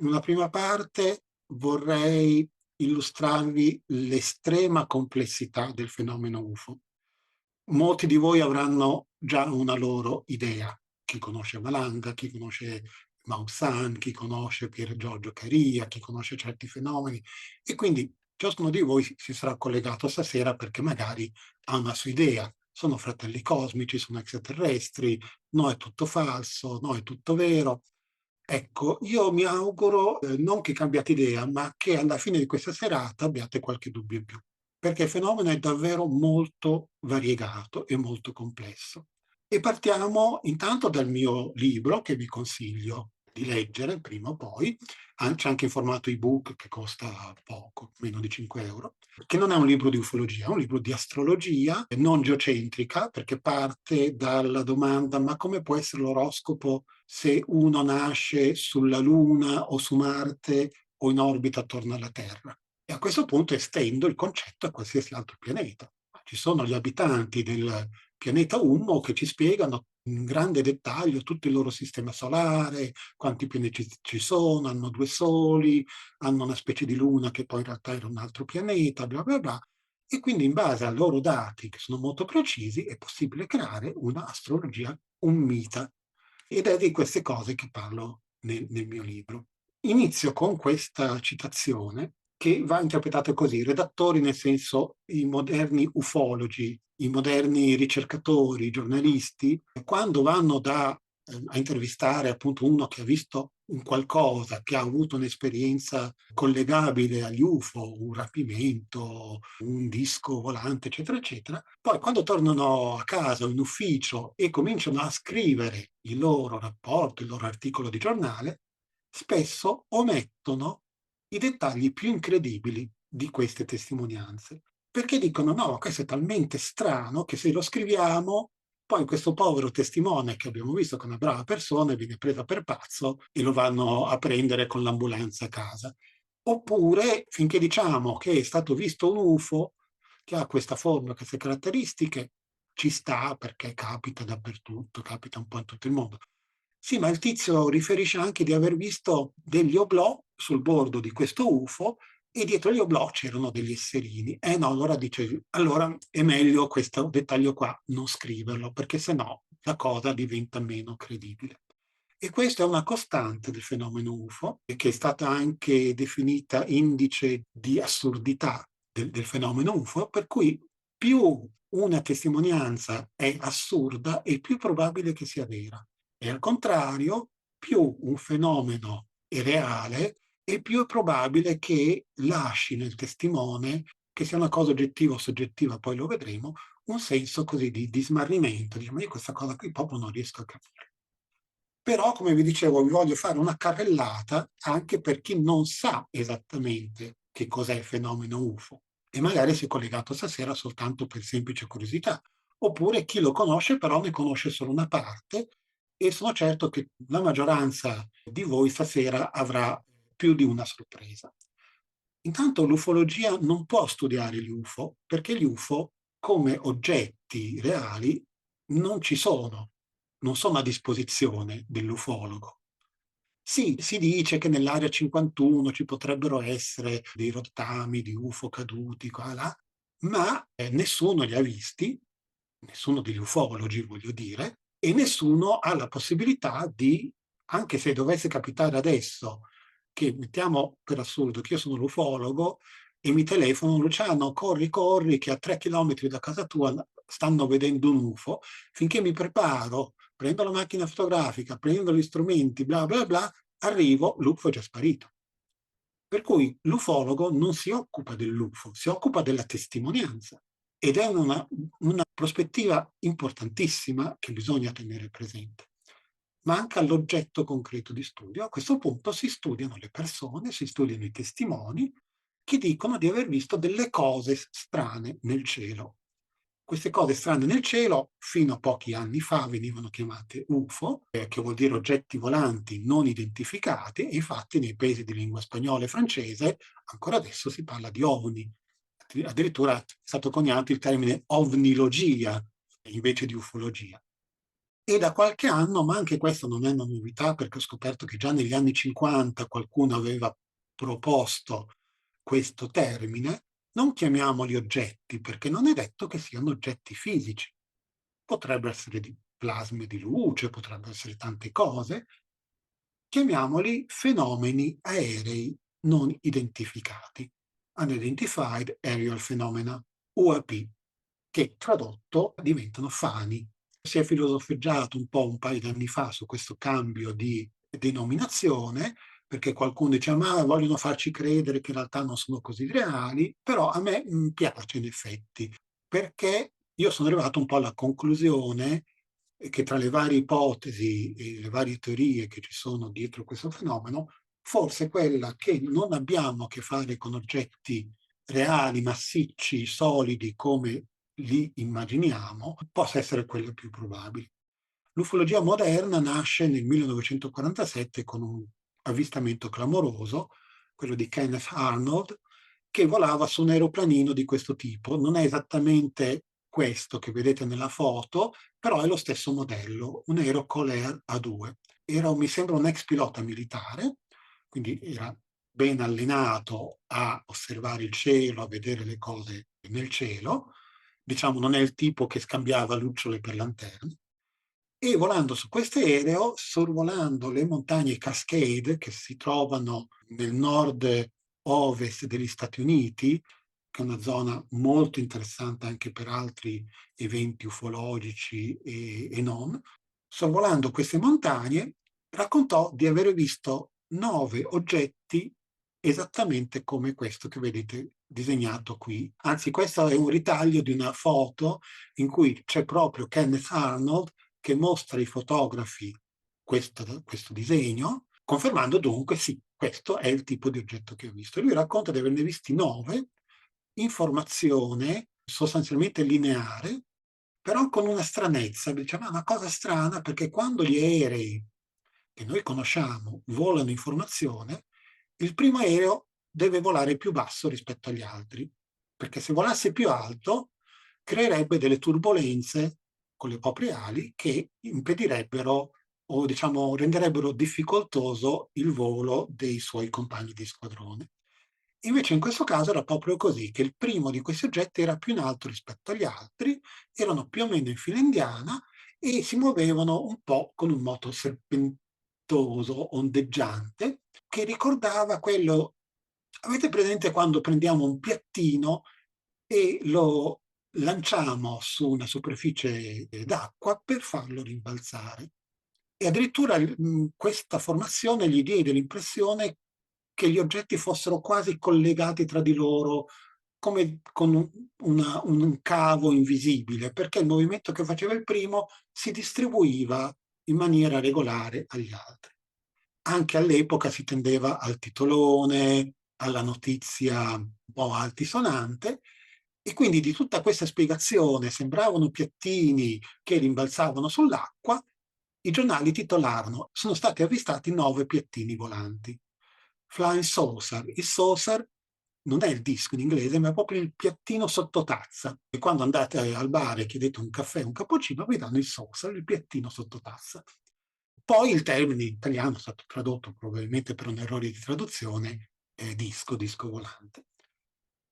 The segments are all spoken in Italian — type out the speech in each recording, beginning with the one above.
In una prima parte vorrei illustrarvi l'estrema complessità del fenomeno UFO. Molti di voi avranno già una loro idea. Chi conosce Malanga, chi conosce Maussan, chi conosce Pier Giorgio Caria, chi conosce certi fenomeni. E quindi ciascuno di voi si sarà collegato stasera perché magari ha una sua idea. Sono fratelli cosmici, sono extraterrestri, no è tutto falso, no è tutto vero. Ecco, io mi auguro, non che cambiate idea, ma che alla fine di questa serata abbiate qualche dubbio in più, perché il fenomeno è davvero molto variegato e molto complesso. E partiamo intanto dal mio libro, che vi consiglio di leggere prima o poi, c'è anche in formato ebook che costa poco, meno di 5 euro, che non è un libro di ufologia, è un libro di astrologia non geocentrica, perché parte dalla domanda: ma come può essere l'oroscopo se uno nasce sulla Luna o su Marte o in orbita attorno alla Terra? E a questo punto estendo il concetto a qualsiasi altro pianeta. Ci sono gli abitanti del pianeta Ummo che ci spiegano in grande dettaglio tutto il loro sistema solare, quanti pianeti ci sono, hanno due soli, hanno una specie di luna che poi in realtà era un altro pianeta, bla bla bla. E quindi in base ai loro dati, che sono molto precisi, è possibile creare una astrologia ummita. Ed è di queste cose che parlo nel mio libro. Inizio con questa citazione che va interpretata così: i redattori, nel senso i moderni ufologi, i moderni ricercatori, i giornalisti, quando vanno a intervistare appunto uno che ha visto un qualcosa, che ha avuto un'esperienza collegabile agli UFO, un rapimento, un disco volante, eccetera, eccetera, poi quando tornano a casa o in ufficio e cominciano a scrivere il loro rapporto, il loro articolo di giornale, spesso omettono i dettagli più incredibili di queste testimonianze, perché dicono: no, questo è talmente strano che se lo scriviamo, poi questo povero testimone che abbiamo visto che è una brava persona viene presa per pazzo e lo vanno a prendere con l'ambulanza a casa. Oppure, finché diciamo che è stato visto un UFO che ha questa forma, queste caratteristiche, ci sta perché capita dappertutto, capita un po' in tutto il mondo. Sì, ma il tizio riferisce anche di aver visto degli oblò sul bordo di questo UFO e dietro gli oblò c'erano degli esserini. Eh no, allora dice, allora è meglio questo dettaglio qua non scriverlo, perché sennò la cosa diventa meno credibile. E questa è una costante del fenomeno UFO, che è stata anche definita indice di assurdità del fenomeno UFO, per cui più una testimonianza è assurda e più probabile che sia vera. E al contrario, più un fenomeno è reale e più è probabile che lasci nel testimone, che sia una cosa oggettiva o soggettiva, poi lo vedremo, un senso così di smarrimento. Dice, ma io questa cosa qui proprio non riesco a capire. Però, come vi dicevo, vi voglio fare una carrellata anche per chi non sa esattamente che cos'è il fenomeno UFO e magari si è collegato stasera soltanto per semplice curiosità, oppure chi lo conosce però ne conosce solo una parte e sono certo che la maggioranza di voi stasera avrà più di una sorpresa. Intanto l'ufologia non può studiare gli UFO perché gli UFO come oggetti reali non ci sono, non sono a disposizione dell'ufologo. Sì, si dice che nell'area 51 ci potrebbero essere dei rottami di UFO caduti, qua e là, ma nessuno li ha visti, nessuno degli ufologi voglio dire, e nessuno ha la possibilità di, anche se dovesse capitare adesso, che mettiamo per assurdo che io sono l'ufologo e mi telefono: Luciano, corri, corri, che a 3 chilometri da casa tua stanno vedendo un UFO, finché mi preparo, prendo la macchina fotografica, prendo gli strumenti, bla bla bla, arrivo, l'UFO è già sparito. Per cui l'ufologo non si occupa dell'UFO, si occupa della testimonianza ed è una prospettiva importantissima che bisogna tenere presente. Manca l'oggetto concreto di studio. A questo punto si studiano le persone, si studiano i testimoni che dicono di aver visto delle cose strane nel cielo. Queste cose strane nel cielo, fino a pochi anni fa, venivano chiamate UFO, che vuol dire oggetti volanti non identificati, e infatti nei paesi di lingua spagnola e francese ancora adesso si parla di ovni. Addirittura è stato coniato il termine ovnilogia invece di ufologia. E da qualche anno, ma anche questa non è una novità perché ho scoperto che già negli anni '50 qualcuno aveva proposto questo termine, non chiamiamoli oggetti perché non è detto che siano oggetti fisici. Potrebbero essere di plasmi di luce, potrebbero essere tante cose. Chiamiamoli fenomeni aerei non identificati, Unidentified Aerial Phenomena, UAP, che tradotto diventano FANI. Si è filosofeggiato un po' un paio di anni fa su questo cambio di denominazione, perché qualcuno dice ma vogliono farci credere che in realtà non sono così reali, però a me piace in effetti, perché io sono arrivato un po' alla conclusione che tra le varie ipotesi e le varie teorie che ci sono dietro questo fenomeno, forse quella che non abbiamo a che fare con oggetti reali, massicci, solidi come li immaginiamo, possa essere quella più probabile. L'ufologia moderna nasce nel 1947 con un avvistamento clamoroso, quello di Kenneth Arnold, che volava su un aeroplanino di questo tipo. Non è esattamente questo che vedete nella foto, però è lo stesso modello, un aereo Colair A2. Era, mi sembra, un ex pilota militare, quindi era ben allenato a osservare il cielo, a vedere le cose nel cielo. Diciamo, non è il tipo che scambiava lucciole per lanterne. E volando su quest'aereo, sorvolando le montagne Cascade, che si trovano nel nord-ovest degli Stati Uniti, che è una zona molto interessante anche per altri eventi ufologici e non, sorvolando queste montagne, raccontò di aver visto 9 oggetti esattamente come questo che vedete disegnato qui. Anzi, questo è un ritaglio di una foto in cui c'è proprio Kenneth Arnold che mostra ai fotografi questo disegno, confermando dunque sì, questo è il tipo di oggetto che ho visto. E lui racconta di averne visti 9 in formazione sostanzialmente lineare, però con una stranezza. Dice, ma una cosa strana perché quando gli aerei che noi conosciamo volano in formazione, il primo aereo deve volare più basso rispetto agli altri, perché se volasse più alto creerebbe delle turbolenze con le proprie ali che impedirebbero o diciamo renderebbero difficoltoso il volo dei suoi compagni di squadrone. Invece in questo caso era proprio così, che il primo di questi oggetti era più in alto rispetto agli altri, erano più o meno in fila indiana e si muovevano un po' con un moto serpentoso, ondeggiante, che ricordava quello. Avete presente quando prendiamo un piattino e lo lanciamo su una superficie d'acqua per farlo rimbalzare? E addirittura questa formazione gli diede l'impressione che gli oggetti fossero quasi collegati tra di loro come con un cavo invisibile, perché il movimento che faceva il primo si distribuiva in maniera regolare agli altri. Anche all'epoca si tendeva al titolone, alla notizia un po' altisonante, e quindi di tutta questa spiegazione sembravano piattini che rimbalzavano sull'acqua, i giornali titolarono sono stati avvistati 9 piattini volanti. Flying saucer. Il saucer non è il disco in inglese, ma è proprio il piattino sottotazza. E quando andate al bar e chiedete un caffè, un cappuccino, vi danno il saucer, il piattino sottotazza. Poi il termine in italiano è stato tradotto probabilmente per un errore di traduzione, disco volante.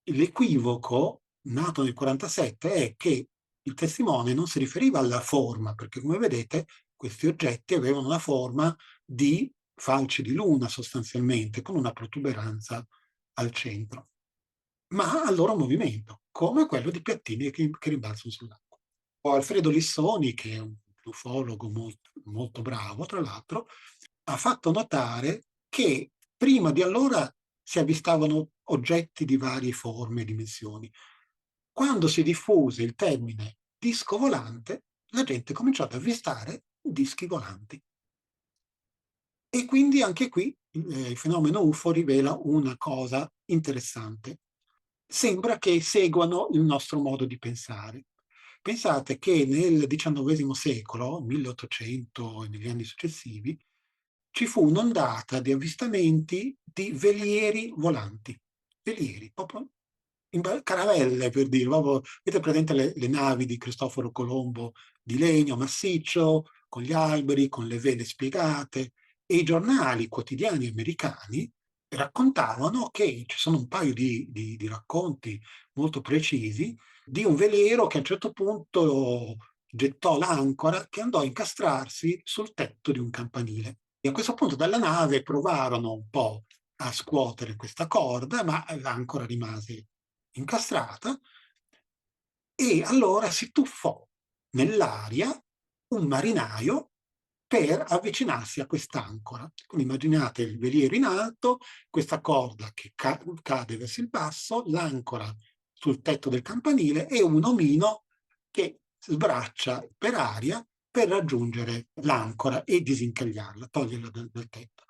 L'equivoco nato nel 47 è che il testimone non si riferiva alla forma, perché come vedete questi oggetti avevano la forma di falce di luna sostanzialmente, con una protuberanza al centro, ma al loro movimento, come quello di piattini che rimbalzano sull'acqua. Alfredo Lissoni, che è un ufologo molto, molto bravo, tra l'altro, ha fatto notare che prima di allora si avvistavano oggetti di varie forme e dimensioni. Quando si diffuse il termine disco volante, la gente cominciò ad avvistare dischi volanti. E quindi anche qui il fenomeno UFO rivela una cosa interessante. Sembra che seguano il nostro modo di pensare. Pensate che nel XIX secolo, 1800 e negli anni successivi, ci fu un'ondata di avvistamenti di velieri volanti. Velieri, proprio caravelle per dire, proprio, avete presente le navi di Cristoforo Colombo di legno massiccio, con gli alberi, con le vele spiegate, e i giornali quotidiani americani raccontavano che ci sono un paio di racconti molto precisi di un veliero che a un certo punto gettò l'ancora che andò a incastrarsi sul tetto di un campanile. E a questo punto dalla nave provarono un po' a scuotere questa corda, ma l'ancora rimase incastrata, e allora si tuffò nell'aria un marinaio per avvicinarsi a quest'ancora. Quindi immaginate il veliero in alto, questa corda che cade verso il basso, l'ancora sul tetto del campanile e un omino che sbraccia per aria per raggiungere l'ancora e disincagliarla, toglierla dal tetto.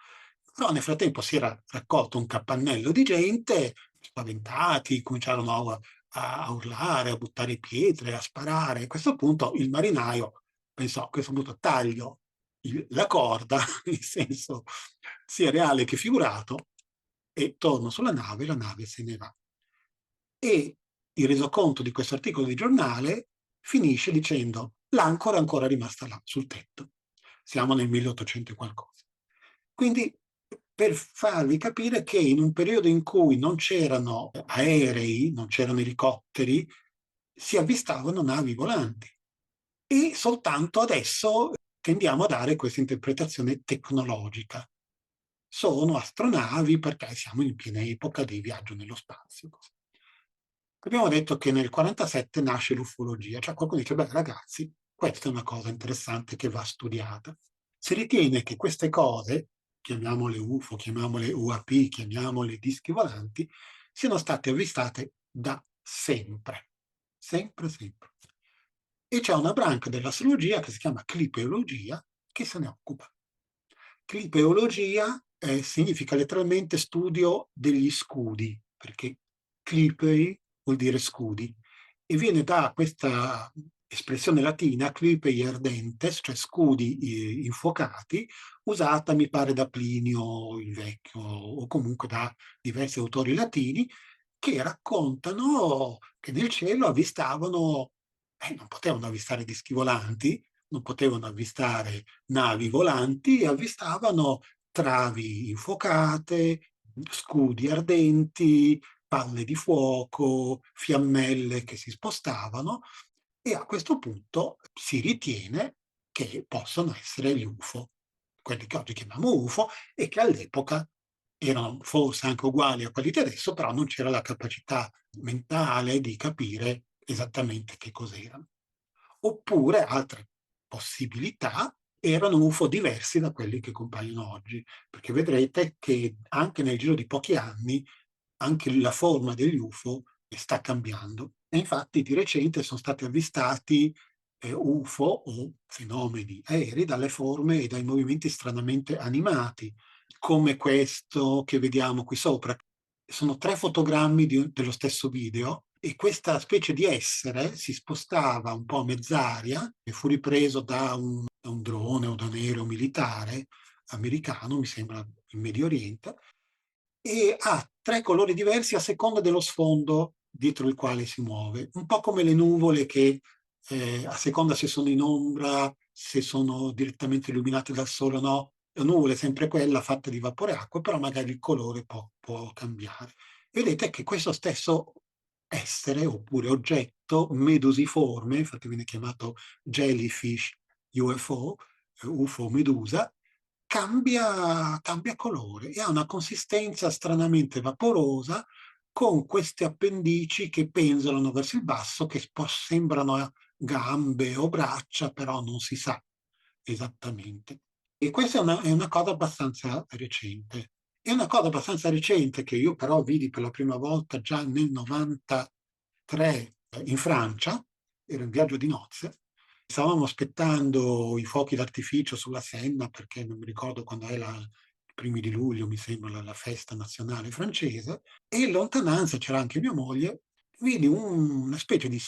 Però nel frattempo si era raccolto un capannello di gente, spaventati, cominciarono a urlare, a buttare pietre, a sparare. A questo punto il marinaio pensò: a questo punto taglio la corda, in senso sia reale che figurato, e torno sulla nave, la nave se ne va. E il resoconto di questo articolo di giornale finisce dicendo: l'ancora è ancora rimasta là, sul tetto. Siamo nel 1800 e qualcosa. Quindi, per farvi capire che in un periodo in cui non c'erano aerei, non c'erano elicotteri, si avvistavano navi volanti. E soltanto adesso tendiamo a dare questa interpretazione tecnologica. Sono astronavi perché siamo in piena epoca di viaggio nello spazio. Abbiamo detto che nel 47 nasce l'ufologia, cioè qualcuno dice: beh ragazzi, questa è una cosa interessante che va studiata. Si ritiene che queste cose, chiamiamole UFO, chiamiamole UAP, chiamiamole dischi volanti, siano state avvistate da sempre. Sempre, sempre. E c'è una branca dell'astrologia che si chiama clipeologia che se ne occupa. Clipeologia significa letteralmente studio degli scudi, perché clipei vuol dire scudi, e viene da questa espressione latina clipei ardentes, cioè scudi infuocati, usata mi pare da Plinio il Vecchio o comunque da diversi autori latini che raccontano che nel cielo avvistavano, non potevano avvistare dischi volanti, non potevano avvistare navi volanti, avvistavano travi infuocate, scudi ardenti, palle di fuoco, fiammelle che si spostavano, e a questo punto si ritiene che possono essere gli UFO, quelli che oggi chiamiamo UFO e che all'epoca erano forse anche uguali a quelli di adesso, però non c'era la capacità mentale di capire esattamente che cos'erano. Oppure altre possibilità erano UFO diversi da quelli che compaiono oggi, perché vedrete che anche nel giro di pochi anni anche la forma degli UFO sta cambiando. E infatti di recente sono stati avvistati UFO o fenomeni aerei dalle forme e dai movimenti stranamente animati, come questo che vediamo qui sopra. Sono 3 fotogrammi dello stesso video, e questa specie di essere si spostava un po' a mezz'aria e fu ripreso da un drone o da un aereo militare americano, mi sembra in Medio Oriente, e ha 3 colori diversi a seconda dello sfondo dietro il quale si muove, un po' come le nuvole che a seconda se sono in ombra, se sono direttamente illuminate dal sole o no, la nuvola è sempre quella fatta di vapore acqua, però magari il colore può cambiare. Vedete che questo stesso essere oppure oggetto medusiforme, infatti viene chiamato jellyfish UFO, UFO medusa, cambia colore e ha una consistenza stranamente vaporosa, con queste appendici che penzolano verso il basso, che sembrano gambe o braccia, però non si sa esattamente. E questa è una cosa abbastanza recente. È una cosa abbastanza recente che io però vidi per la prima volta già nel 93 in Francia, ero in viaggio di nozze, stavamo aspettando i fuochi d'artificio sulla Senna, perché non mi ricordo quando è i primi di luglio, mi sembra, la festa nazionale francese, e in lontananza c'era anche mia moglie, vidi una specie di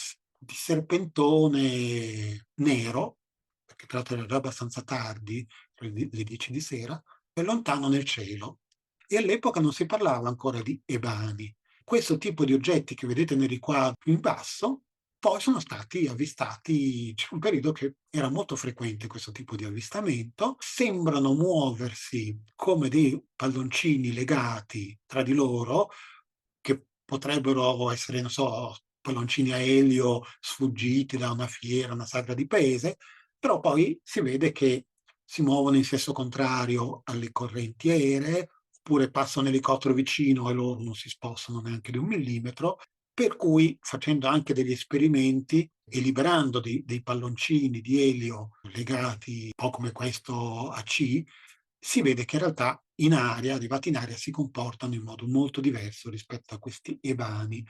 serpentone nero, perché tra l'altro era già abbastanza tardi, le 10 di sera, e lontano nel cielo. E all'epoca non si parlava ancora di ebani. Questo tipo di oggetti che vedete nei riquadri in basso Poi sono stati avvistati, c'è un periodo che era molto frequente questo tipo di avvistamento, sembrano muoversi come dei palloncini legati tra di loro, che potrebbero essere, non so, palloncini a elio sfuggiti da una fiera, una sagra di paese, però poi si vede che si muovono in senso contrario alle correnti aeree, oppure passa un elicottero vicino e loro non si spostano neanche di 1 millimetro, per cui facendo anche degli esperimenti e liberando dei palloncini di elio legati un po' come questo a C, si vede che in realtà in aria, arrivati in aria, si comportano in modo molto diverso rispetto a questi ebani.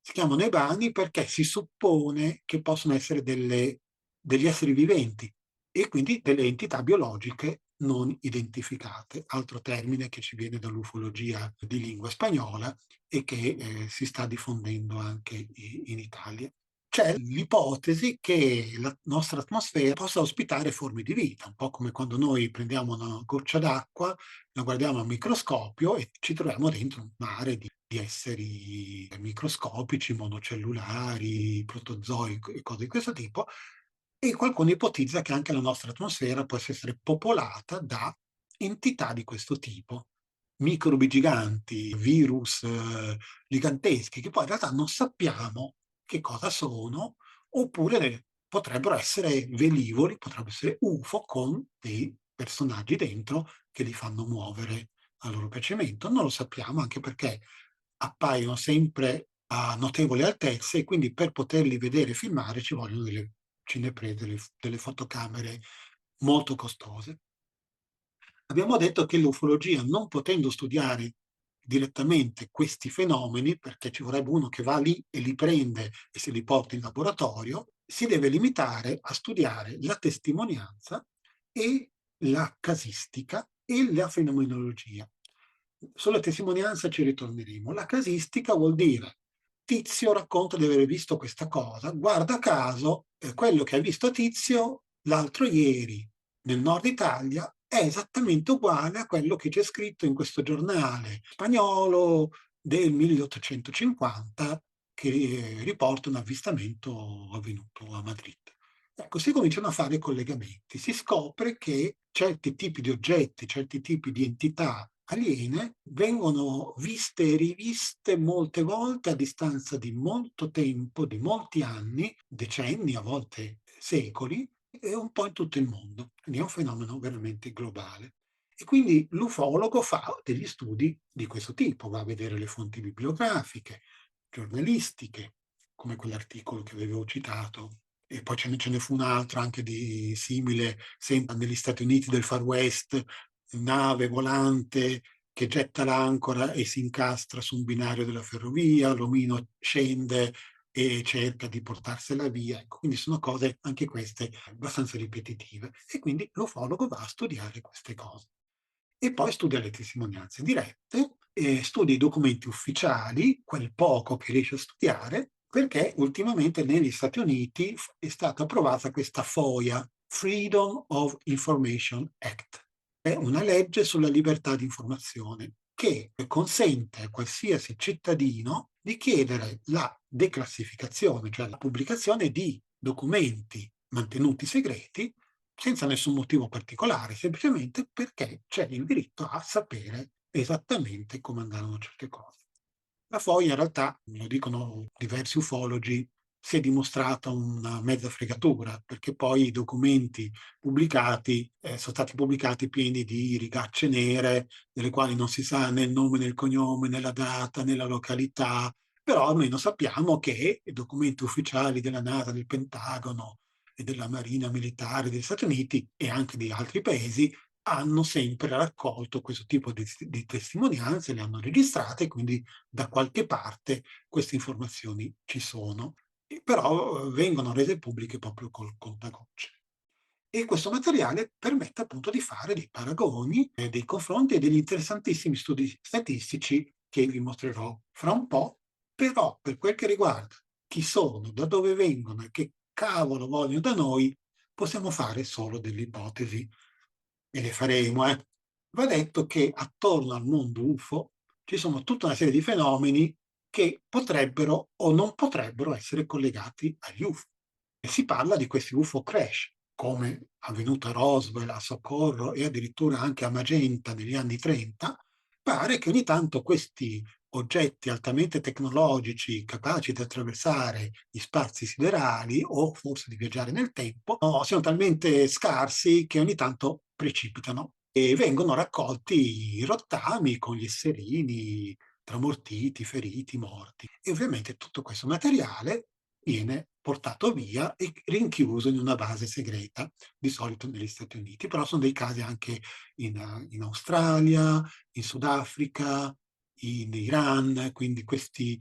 Si chiamano ebani perché si suppone che possono essere degli esseri viventi e quindi delle entità biologiche non identificate, altro termine che ci viene dall'ufologia di lingua spagnola e che si sta diffondendo anche in Italia. C'è l'ipotesi che la nostra atmosfera possa ospitare forme di vita, un po' come quando noi prendiamo una goccia d'acqua, la guardiamo al microscopio e ci troviamo dentro un mare di esseri microscopici, monocellulari, protozoi e cose di questo tipo, e qualcuno ipotizza che anche la nostra atmosfera possa essere popolata da entità di questo tipo, microbi giganti, virus giganteschi, che poi in realtà non sappiamo che cosa sono, oppure potrebbero essere velivoli, potrebbero essere UFO con dei personaggi dentro che li fanno muovere a loro piacimento. Non lo sappiamo, anche perché appaiono sempre a notevoli altezze e quindi per poterli vedere e filmare ci vogliono delle cineprese, delle fotocamere molto costose. Abbiamo detto che l'ufologia, non potendo studiare direttamente questi fenomeni, perché ci vorrebbe uno che va lì e li prende e se li porta in laboratorio, si deve limitare a studiare la testimonianza e la casistica e la fenomenologia. Sulla testimonianza ci ritorneremo. La casistica vuol dire: Tizio racconta di aver visto questa cosa, guarda caso, quello che ha visto Tizio l'altro ieri nel nord Italia è esattamente uguale a quello che c'è scritto in questo giornale spagnolo del 1850 che riporta un avvistamento avvenuto a Madrid. Ecco, si cominciano a fare collegamenti, si scopre che certi tipi di oggetti, certi tipi di entità aliene vengono viste e riviste molte volte a distanza di molto tempo, di molti anni, decenni, a volte secoli, e un po' in tutto il mondo. Quindi è un fenomeno veramente globale. E quindi l'ufologo fa degli studi di questo tipo, va a vedere le fonti bibliografiche, giornalistiche, come quell'articolo che avevo citato, e poi ce ne fu un altro anche di simile, sempre negli Stati Uniti del Far West, nave volante che getta l'ancora e si incastra su un binario della ferrovia, l'omino scende e cerca di portarsela via. Ecco, quindi sono cose anche queste abbastanza ripetitive. E quindi l'ufologo va a studiare queste cose. E poi studia le testimonianze dirette, studia i documenti ufficiali, quel poco che riesce a studiare, perché ultimamente negli Stati Uniti è stata approvata questa FOIA, Freedom of Information Act. È una legge sulla libertà di informazione che consente a qualsiasi cittadino di chiedere la declassificazione, cioè la pubblicazione di documenti mantenuti segreti senza nessun motivo particolare, semplicemente perché c'è il diritto a sapere esattamente come andavano certe cose. La FOIA in realtà, lo dicono diversi ufologi, si è dimostrata una mezza fregatura, perché poi i documenti pubblicati sono stati pubblicati pieni di rigacce nere, nelle quali non si sa né il nome né il cognome, né la data, né la località, però almeno sappiamo che i documenti ufficiali della NASA, del Pentagono e della Marina Militare degli Stati Uniti e anche di altri paesi hanno sempre raccolto questo tipo di testimonianze, le hanno registrate e quindi da qualche parte queste informazioni ci sono, però vengono rese pubbliche proprio col contagocce. E questo materiale permette appunto di fare dei paragoni, dei confronti e degli interessantissimi studi statistici che vi mostrerò fra un po', però per quel che riguarda chi sono, da dove vengono e che cavolo vogliono da noi, possiamo fare solo delle ipotesi e le faremo. Va detto che attorno al mondo UFO ci sono tutta una serie di fenomeni che potrebbero o non potrebbero essere collegati agli UFO. E si parla di questi UFO crash, come avvenuto a Roswell, a Socorro e addirittura anche a Magenta negli anni '30. Pare che ogni tanto questi oggetti altamente tecnologici, capaci di attraversare gli spazi siderali o forse di viaggiare nel tempo, siano talmente scarsi che ogni tanto precipitano e vengono raccolti i rottami con gli esserini tramortiti, feriti, morti. E ovviamente tutto questo materiale viene portato via e rinchiuso in una base segreta, di solito negli Stati Uniti, però sono dei casi anche in Australia, in Sudafrica, in Iran, quindi questi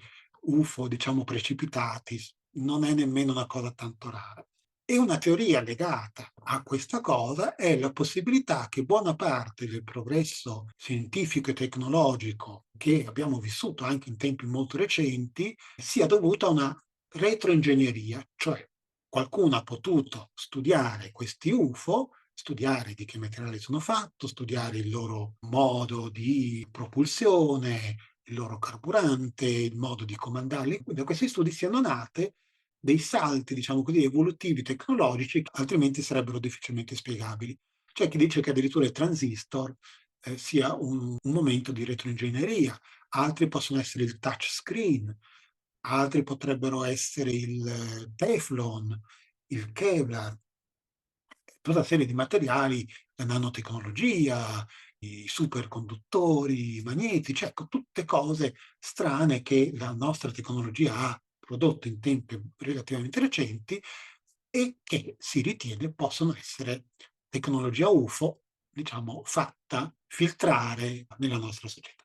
UFO, diciamo, precipitati non è nemmeno una cosa tanto rara. E una teoria legata a questa cosa è la possibilità che buona parte del progresso scientifico e tecnologico che abbiamo vissuto anche in tempi molto recenti sia dovuto a una retroingegneria, cioè qualcuno ha potuto studiare questi UFO, studiare di che materiale sono fatto, studiare il loro modo di propulsione, il loro carburante, il modo di comandarli. Quindi da questi studi siano nate dei salti, diciamo così, evolutivi tecnologici che altrimenti sarebbero difficilmente spiegabili. C'è chi dice che addirittura il transistor sia un momento di retroingegneria, altri possono essere il touchscreen, altri potrebbero essere il Teflon, il Kevlar, tutta una serie di materiali, la nanotecnologia, i superconduttori magnetici, ecco, tutte cose strane che la nostra tecnologia ha prodotto in tempi relativamente recenti e che si ritiene possono essere tecnologia UFO, diciamo, fatta filtrare nella nostra società.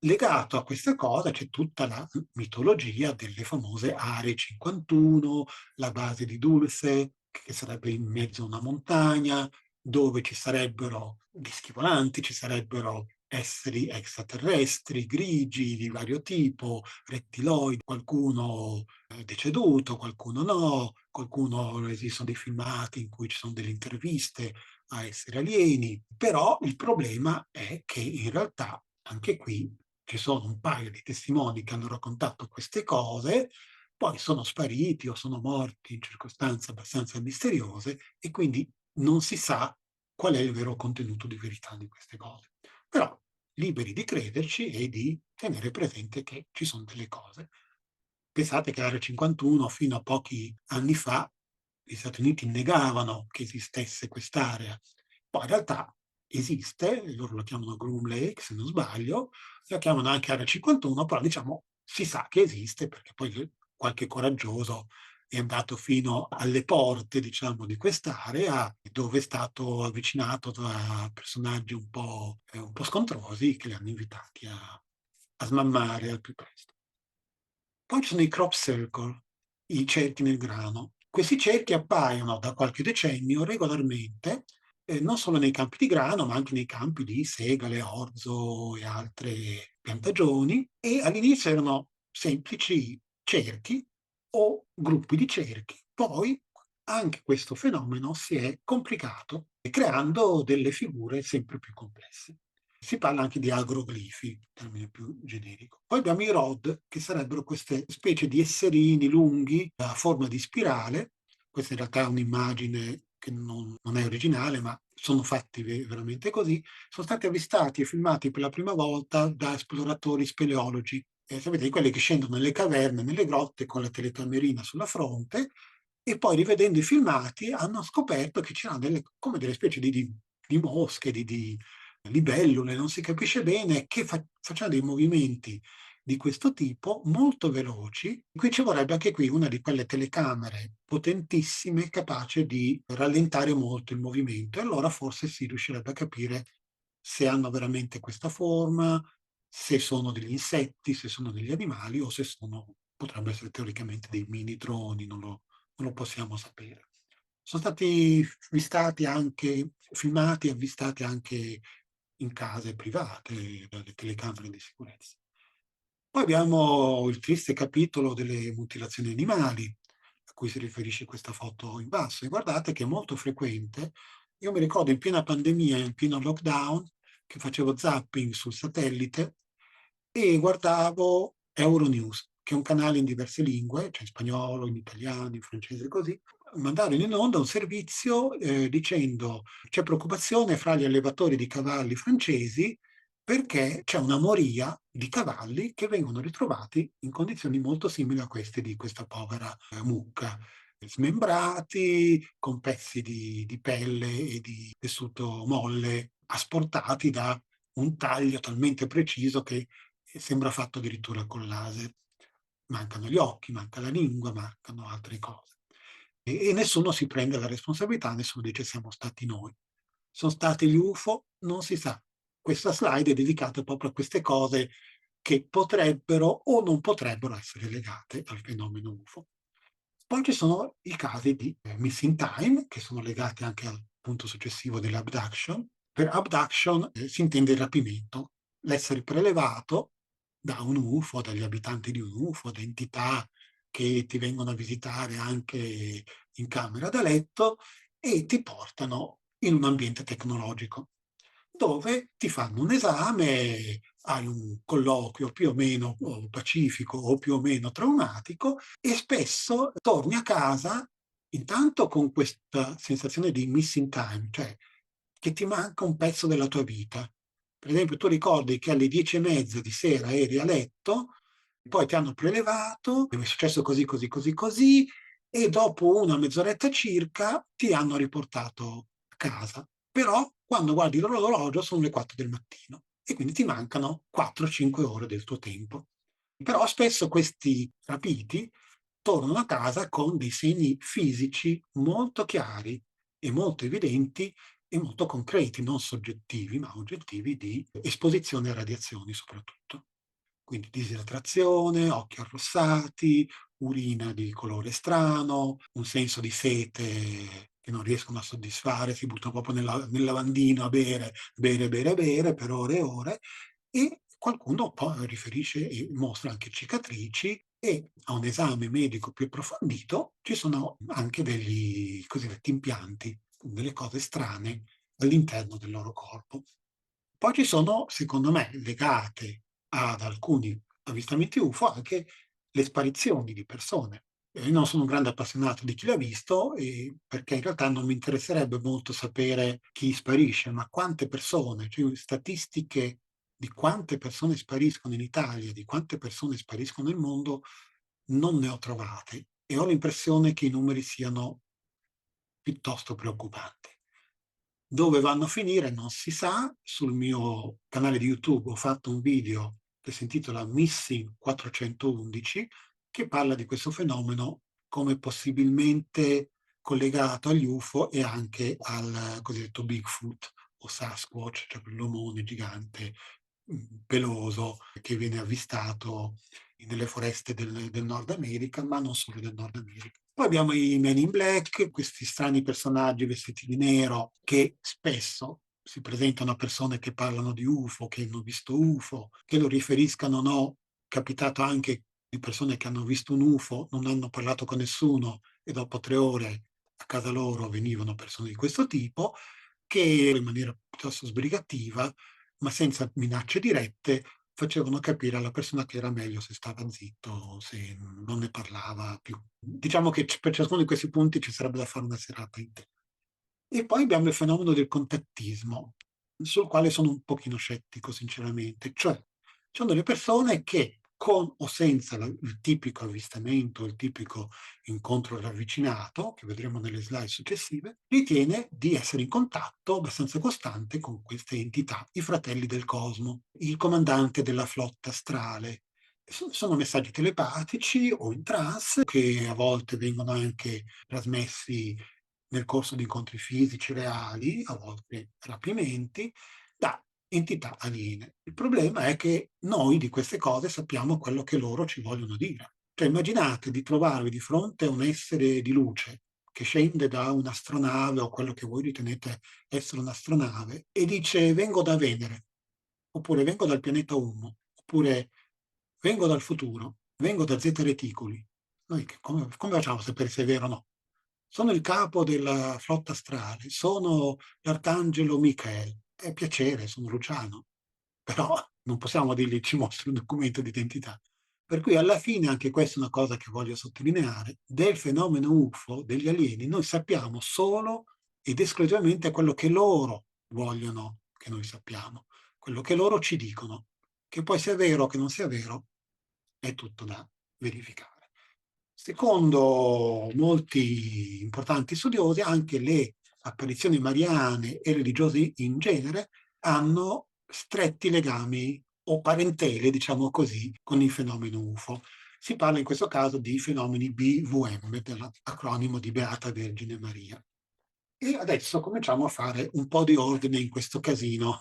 Legato a questa cosa c'è tutta la mitologia delle famose Aree 51, la base di Dulce, che sarebbe in mezzo a una montagna, dove ci sarebbero dischi volanti, ci sarebbero esseri extraterrestri, grigi di vario tipo, rettiloidi, qualcuno deceduto, qualcuno no, qualcuno esistono dei filmati in cui ci sono delle interviste a esseri alieni, però il problema è che in realtà anche qui ci sono un paio di testimoni che hanno raccontato queste cose, poi sono spariti o sono morti in circostanze abbastanza misteriose e quindi non si sa qual è il vero contenuto di verità di queste cose. Però liberi di crederci e di tenere presente che ci sono delle cose. Pensate che l'Area 51 fino a pochi anni fa gli Stati Uniti negavano che esistesse quest'area. Poi in realtà esiste, loro la chiamano Groom Lake se non sbaglio, la chiamano anche Area 51, però diciamo si sa che esiste perché poi qualche coraggioso è andato fino alle porte, diciamo, di quest'area, dove è stato avvicinato da personaggi un po' scontrosi che li hanno invitati a smammare al più presto. Poi ci sono i crop circle, i cerchi nel grano. Questi cerchi appaiono da qualche decennio regolarmente, non solo nei campi di grano, ma anche nei campi di segale, orzo e altre piantagioni, e all'inizio erano semplici cerchi o gruppi di cerchi. Poi anche questo fenomeno si è complicato, creando delle figure sempre più complesse. Si parla anche di agroglifi, termine più generico. Poi abbiamo i rod, che sarebbero queste specie di esserini lunghi a forma di spirale. Questa in realtà è un'immagine che non è originale, ma sono fatti veramente così. Sono stati avvistati e filmati per la prima volta da esploratori speleologi. Sapete, quelli che scendono nelle caverne, nelle grotte con la telecamerina sulla fronte e poi rivedendo i filmati hanno scoperto che c'erano come delle specie di mosche, di libellule, non si capisce bene, che facevano dei movimenti di questo tipo molto veloci. Qui ci vorrebbe anche qui una di quelle telecamere potentissime capace di rallentare molto il movimento e allora forse si riuscirebbe a capire se hanno veramente questa forma, se sono degli insetti, se sono degli animali o se potrebbero essere teoricamente dei mini droni, non lo possiamo sapere. Sono stati filmati e avvistati anche in case private dalle telecamere di sicurezza. Poi abbiamo il triste capitolo delle mutilazioni animali, a cui si riferisce questa foto in basso. E guardate che è molto frequente. Io mi ricordo in piena pandemia, in pieno lockdown, che facevo zapping sul satellite e guardavo Euronews, che è un canale in diverse lingue, cioè in spagnolo, in italiano, in francese, così, mandarono in onda un servizio dicendo: c'è preoccupazione fra gli allevatori di cavalli francesi perché c'è una moria di cavalli che vengono ritrovati in condizioni molto simili a queste di questa povera mucca, smembrati, con pezzi di pelle e di tessuto molle asportati da un taglio talmente preciso che sembra fatto addirittura col laser. Mancano gli occhi, manca la lingua, mancano altre cose. E nessuno si prende la responsabilità, nessuno dice siamo stati noi. Son stati gli UFO? Non si sa. Questa slide è dedicata proprio a queste cose che potrebbero o non potrebbero essere legate al fenomeno UFO. Poi ci sono i casi di missing time, che sono legati anche al punto successivo dell'abduction. Per abduction si intende il rapimento, l'essere prelevato da un UFO, dagli abitanti di un UFO, da entità che ti vengono a visitare anche in camera da letto e ti portano in un ambiente tecnologico, dove ti fanno un esame, hai un colloquio più o meno pacifico o più o meno traumatico e spesso torni a casa intanto con questa sensazione di missing time, cioè che ti manca un pezzo della tua vita. Per esempio, tu ricordi che alle 10:30 di sera eri a letto, poi ti hanno prelevato, è successo così, così, così, così, e dopo una mezz'oretta circa ti hanno riportato a casa. Però quando guardi l'orologio sono le 4 del mattino e quindi ti mancano 4, 5 ore del tuo tempo. Però spesso questi rapiti tornano a casa con dei segni fisici molto chiari e molto evidenti e molto concreti, non soggettivi, ma oggettivi di esposizione a radiazioni soprattutto. Quindi disidratazione, occhi arrossati, urina di colore strano, un senso di sete che non riescono a soddisfare, si buttano proprio nel lavandino a bere, bere, bere, bere per ore e ore e qualcuno poi riferisce e mostra anche cicatrici e a un esame medico più approfondito ci sono anche degli cosiddetti impianti, delle cose strane all'interno del loro corpo. Poi ci sono, secondo me, legate ad alcuni avvistamenti UFO anche le sparizioni di persone. Io non sono un grande appassionato di chi l'ha visto, perché in realtà non mi interesserebbe molto sapere chi sparisce, ma quante persone, cioè statistiche di quante persone spariscono in Italia, di quante persone spariscono nel mondo, non ne ho trovate e ho l'impressione che i numeri siano piuttosto preoccupanti. Dove vanno a finire non si sa. Sul mio canale di YouTube ho fatto un video che si intitola Missing 411, che parla di questo fenomeno come possibilmente collegato agli UFO e anche al cosiddetto Bigfoot o Sasquatch, cioè quell'omone gigante peloso che viene avvistato nelle foreste del Nord America, ma non solo del Nord America. Poi abbiamo i Men in Black, questi strani personaggi vestiti di nero che spesso si presentano a persone che parlano di UFO, che hanno visto UFO, che lo riferiscano o no. È capitato anche di persone che hanno visto un UFO, non hanno parlato con nessuno e dopo 3 ore a casa loro venivano persone di questo tipo, che in maniera piuttosto sbrigativa, ma senza minacce dirette, facevano capire alla persona che era meglio se stava zitto, se non ne parlava più. Diciamo che per ciascuno di questi punti ci sarebbe da fare una serata intera. E poi abbiamo il fenomeno del contattismo, sul quale sono un pochino scettico sinceramente. Cioè, ci sono delle persone che con o senza il tipico avvistamento, il tipico incontro ravvicinato, che vedremo nelle slide successive, ritiene di essere in contatto abbastanza costante con queste entità, i fratelli del cosmo, il comandante della flotta astrale. Sono messaggi telepatici o in trance che a volte vengono anche trasmessi nel corso di incontri fisici reali, a volte rapimenti, da entità aliene. Il problema è che noi di queste cose sappiamo quello che loro ci vogliono dire. Cioè immaginate di trovarvi di fronte a un essere di luce che scende da un'astronave o quello che voi ritenete essere un'astronave e dice vengo da Venere, oppure vengo dal pianeta 1, oppure vengo dal futuro, vengo da Zeta Reticuli. Noi come facciamo a sapere se è vero o no? Sono il capo della flotta astrale, sono l'arcangelo Michael. È piacere, sono Luciano, però non possiamo dirgli ci mostri un documento d'identità. Per cui alla fine, anche questa è una cosa che voglio sottolineare, del fenomeno UFO, degli alieni, noi sappiamo solo ed esclusivamente quello che loro vogliono che noi sappiamo, quello che loro ci dicono. Che poi sia vero o che non sia vero, è tutto da verificare. Secondo molti importanti studiosi, anche le apparizioni mariane e religiose in genere hanno stretti legami o parentele, diciamo così, con il fenomeno UFO. Si parla in questo caso di fenomeni BVM, dell'acronimo di Beata Vergine Maria. E adesso cominciamo a fare un po' di ordine in questo casino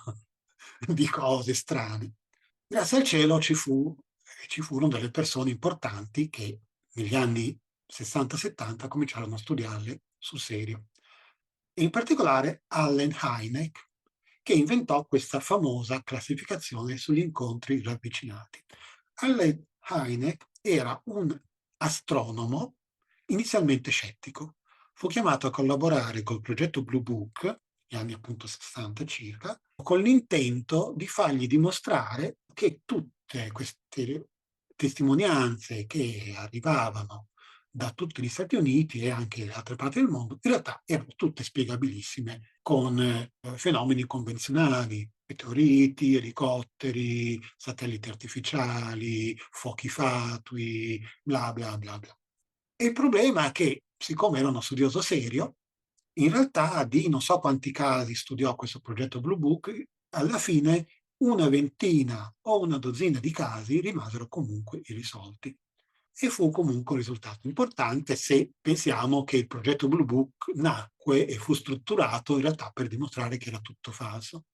di cose strane. Grazie al cielo ci furono delle persone importanti che negli anni 60-70 cominciarono a studiarle sul serio. E in particolare Allen Hynek, che inventò questa famosa classificazione sugli incontri ravvicinati. Allen Hynek era un astronomo inizialmente scettico. Fu chiamato a collaborare col progetto Blue Book, negli anni appunto 60 circa, con l'intento di fargli dimostrare che tutte queste testimonianze che arrivavano da tutti gli Stati Uniti e anche da altre parti del mondo, in realtà erano tutte spiegabilissime con fenomeni convenzionali, meteoriti, elicotteri, satelliti artificiali, fuochi fatui, bla bla bla bla. E il problema è che, siccome era uno studioso serio, in realtà di non so quanti casi studiò questo progetto Blue Book, alla fine una ventina o una dozzina di casi rimasero comunque irrisolti. E fu comunque un risultato importante se pensiamo che il progetto Blue Book nacque e fu strutturato in realtà per dimostrare che era tutto falso.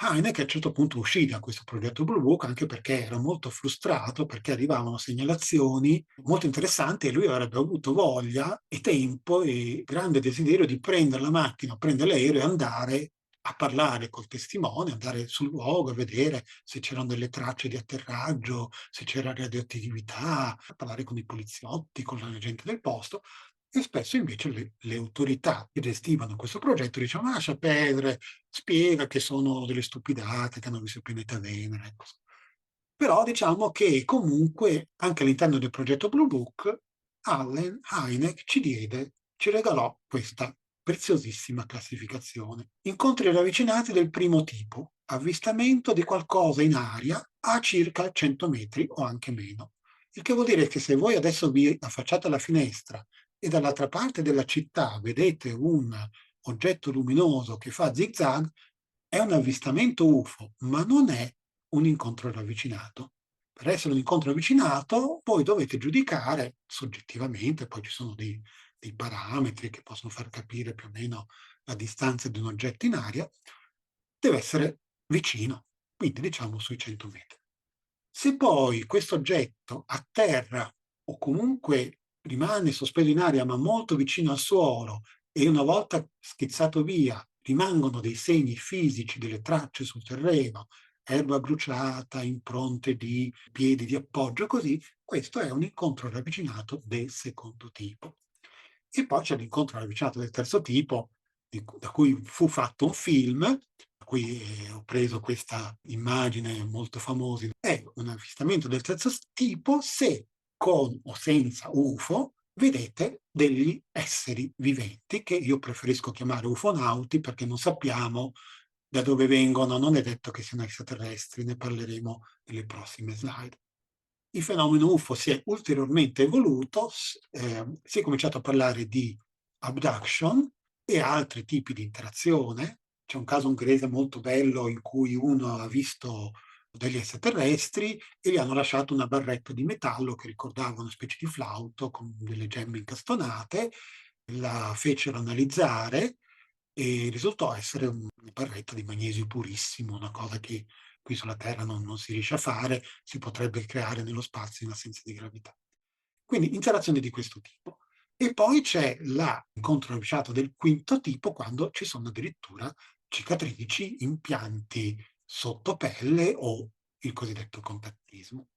Hynek a un certo punto uscì da questo progetto Blue Book anche perché era molto frustrato, perché arrivavano segnalazioni molto interessanti e lui avrebbe avuto voglia e tempo e grande desiderio di prendere la macchina, prendere l'aereo e andare a parlare col testimone, andare sul luogo a vedere se c'erano delle tracce di atterraggio, se c'era radioattività, a parlare con i poliziotti, con la gente del posto. E spesso invece le autorità che gestivano questo progetto dicevano lascia perdere, spiega che sono delle stupidate, che hanno visto il pianeta Venere. Ecco. Però diciamo che comunque anche all'interno del progetto Blue Book Allen Hynek ci regalò questa preziosissima classificazione. Incontri ravvicinati del primo tipo, avvistamento di qualcosa in aria a circa 100 metri o anche meno. Il che vuol dire che se voi adesso vi affacciate alla finestra e dall'altra parte della città vedete un oggetto luminoso che fa zigzag, è un avvistamento UFO, ma non è un incontro ravvicinato. Per essere un incontro ravvicinato, voi dovete giudicare soggettivamente, poi ci sono dei parametri che possono far capire più o meno la distanza di un oggetto in aria, deve essere vicino, quindi diciamo sui 100 metri. Se poi questo oggetto atterra o comunque rimane sospeso in aria ma molto vicino al suolo e una volta schizzato via rimangono dei segni fisici, delle tracce sul terreno, erba bruciata, impronte di piedi di appoggio, così, questo è un incontro ravvicinato del secondo tipo. E poi c'è l'incontro ravvicinato del terzo tipo, da cui fu fatto un film, da cui ho preso questa immagine molto famosa. È un avvistamento del terzo tipo se con o senza UFO vedete degli esseri viventi che io preferisco chiamare ufonauti perché non sappiamo da dove vengono, non è detto che siano extraterrestri, ne parleremo nelle prossime slide. Il fenomeno UFO si è ulteriormente evoluto, si è cominciato a parlare di abduction e altri tipi di interazione. C'è un caso ungherese molto bello in cui uno ha visto degli extraterrestri e gli hanno lasciato una barretta di metallo che ricordava una specie di flauto con delle gemme incastonate, la fecero analizzare e risultò essere una barretta di magnesio purissimo, una cosa che qui sulla Terra non si riesce a fare, si potrebbe creare nello spazio in assenza di gravità. Quindi interazioni di questo tipo. E poi c'è l'incontro rovesciato del quinto tipo, quando ci sono addirittura cicatrici, impianti sotto pelle o il cosiddetto contattismo.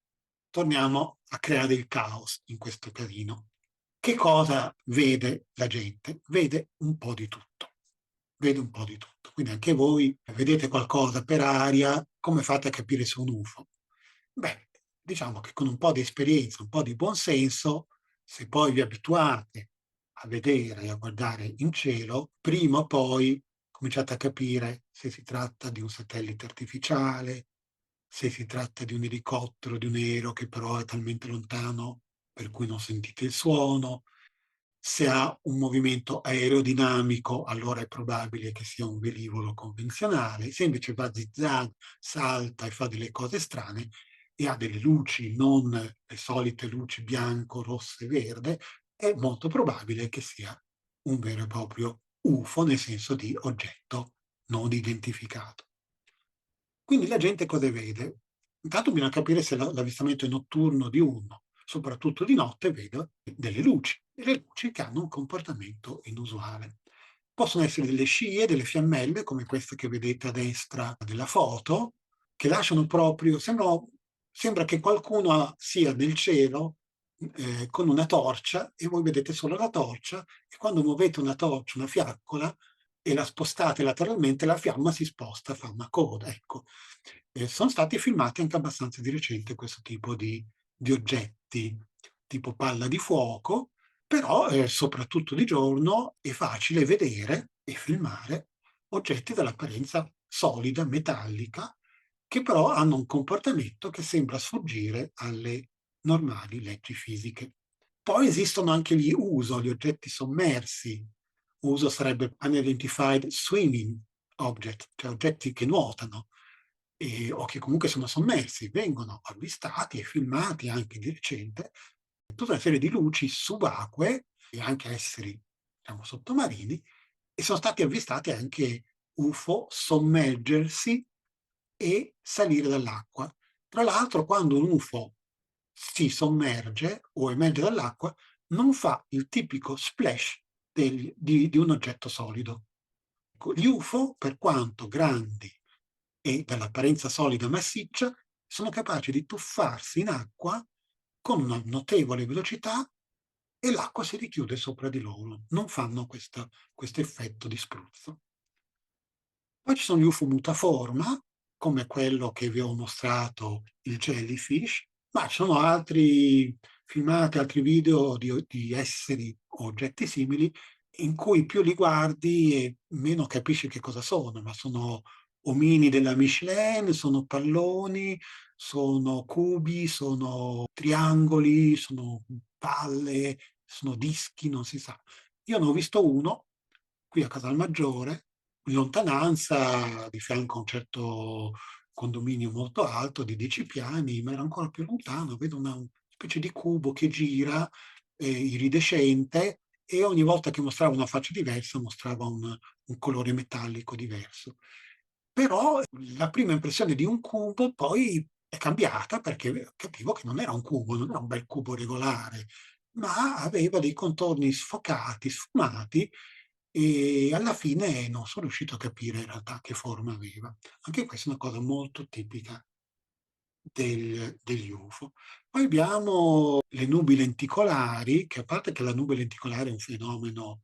Torniamo a creare il caos in questo casino. Che cosa vede la gente? Vede un po' di tutto. Vede un po' di tutto. Quindi anche voi vedete qualcosa per aria, come fate a capire se è un UFO? Beh, Diciamo che con un po' di esperienza, un po' di buon senso, se poi vi abituate a vedere e a guardare in cielo, prima o poi cominciate a capire se si tratta di un satellite artificiale, se si tratta di un elicottero, di un aereo che però è talmente lontano per cui non sentite il suono. Se ha un movimento aerodinamico, allora è probabile che sia un velivolo convenzionale. Se invece va zigzag, salta e fa delle cose strane e ha delle luci, non le solite luci bianco, rosso e verde, è molto probabile che sia un vero e proprio UFO, nel senso di oggetto non identificato. Quindi la gente cosa vede? Intanto bisogna capire se l'avvistamento è notturno o diurno, soprattutto di notte vedo delle luci, e le luci che hanno un comportamento inusuale. Possono essere delle scie, delle fiammelle, come queste che vedete a destra della foto, che lasciano proprio, sembra che qualcuno sia nel cielo con una torcia e voi vedete solo la torcia e quando muovete una torcia, una fiaccola, e la spostate lateralmente, la fiamma si sposta, fa una coda, ecco. Son stati filmati anche abbastanza di recente questo tipo di oggetti, tipo palla di fuoco, però, soprattutto di giorno è facile vedere e filmare oggetti dall'apparenza solida, metallica, che però hanno un comportamento che sembra sfuggire alle normali leggi fisiche. Poi esistono anche gli USO, gli oggetti sommersi. USO sarebbe Unidentified Swimming Object, cioè oggetti che nuotano o che comunque sono sommersi, vengono avvistati e filmati anche di recente, tutta una serie di luci subacquee e anche esseri, diciamo, sottomarini, e sono stati avvistati anche UFO sommergersi e salire dall'acqua. Tra l'altro, quando un UFO si sommerge o emerge dall'acqua, non fa il tipico splash di un oggetto solido. Gli UFO, per quanto grandi e dall'apparenza solida e massiccia, sono capaci di tuffarsi in acqua con una notevole velocità e l'acqua si richiude sopra di loro. Non fanno questo effetto di spruzzo. Poi ci sono gli UFO mutaforma, come quello che vi ho mostrato, il jellyfish, ma ci sono altri filmati, altri video di esseri o oggetti simili in cui più li guardi e meno capisci che cosa sono, ma sono omini della Michelin, sono palloni, sono cubi, sono triangoli, sono palle, sono dischi, non si sa. Io ne ho visto uno qui a Casalmaggiore, in lontananza, di fianco a un certo condominio molto alto di 10 piani, ma era ancora più lontano, vedo una specie di cubo che gira, iridescente, e ogni volta che mostrava una faccia diversa mostrava un colore metallico diverso. Però la prima impressione di un cubo poi è cambiata perché capivo che non era un cubo, non era un bel cubo regolare, ma aveva dei contorni sfocati, sfumati e alla fine non sono riuscito a capire in realtà che forma aveva. Anche questa è una cosa molto tipica degli UFO. Poi abbiamo le nubi lenticolari, che a parte che la nube lenticolare è un fenomeno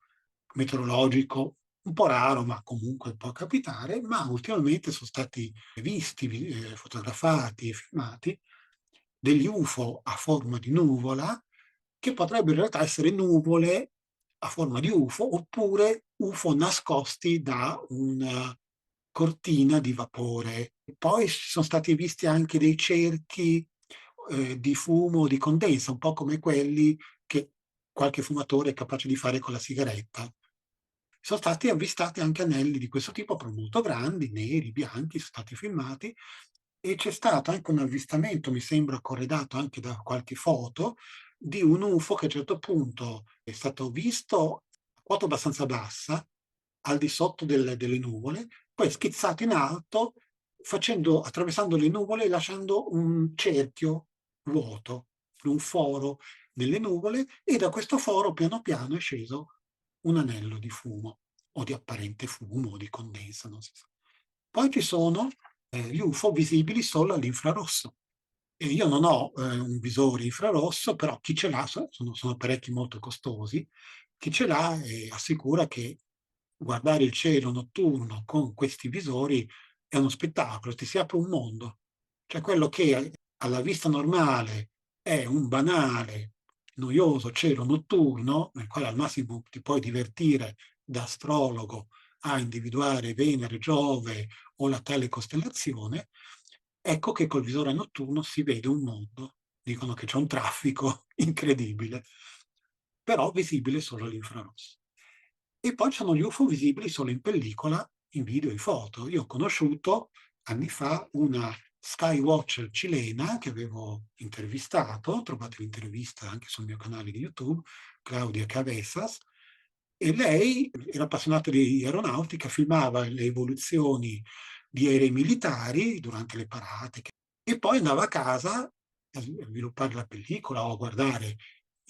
meteorologico un po' raro, ma comunque può capitare, ma ultimamente son stati visti, fotografati e filmati degli UFO a forma di nuvola, che potrebbero in realtà essere nuvole a forma di UFO, oppure UFO nascosti da una cortina di vapore. Poi son stati visti anche dei cerchi, di fumo, di condensa, un po' come quelli che qualche fumatore è capace di fare con la sigaretta. Sono stati avvistati anche anelli di questo tipo, però molto grandi, neri, bianchi, son stati filmati e c'è stato anche un avvistamento, mi sembra corredato anche da qualche foto, di un UFO che a un certo punto è stato visto a quota abbastanza bassa, al di sotto delle nuvole, poi è schizzato in alto attraversando le nuvole e lasciando un cerchio vuoto, un foro nelle nuvole e da questo foro piano piano è sceso un anello di fumo o di apparente fumo o di condensa, non si sa. Poi ci sono gli UFO visibili solo all'infrarosso. E io non ho un visore infrarosso, però chi ce l'ha, sono apparecchi molto costosi, chi ce l'ha assicura che guardare il cielo notturno con questi visori è uno spettacolo, ti si apre un mondo. Cioè quello che alla vista normale è un banale, noioso cielo notturno, nel quale al massimo ti puoi divertire da astrologo a individuare Venere, Giove o la tale costellazione, ecco che col visore notturno si vede un mondo. Dicono che c'è un traffico incredibile, però visibile solo all'infrarosso. E poi ci sono gli UFO visibili solo in pellicola, in video, in foto. Io ho conosciuto anni fa una skywatcher cilena che avevo intervistato, trovate l'intervista anche sul mio canale di YouTube, Claudia Cabezas, e lei era appassionata di aeronautica, filmava le evoluzioni di aerei militari durante le parate e poi andava a casa a sviluppare la pellicola o a guardare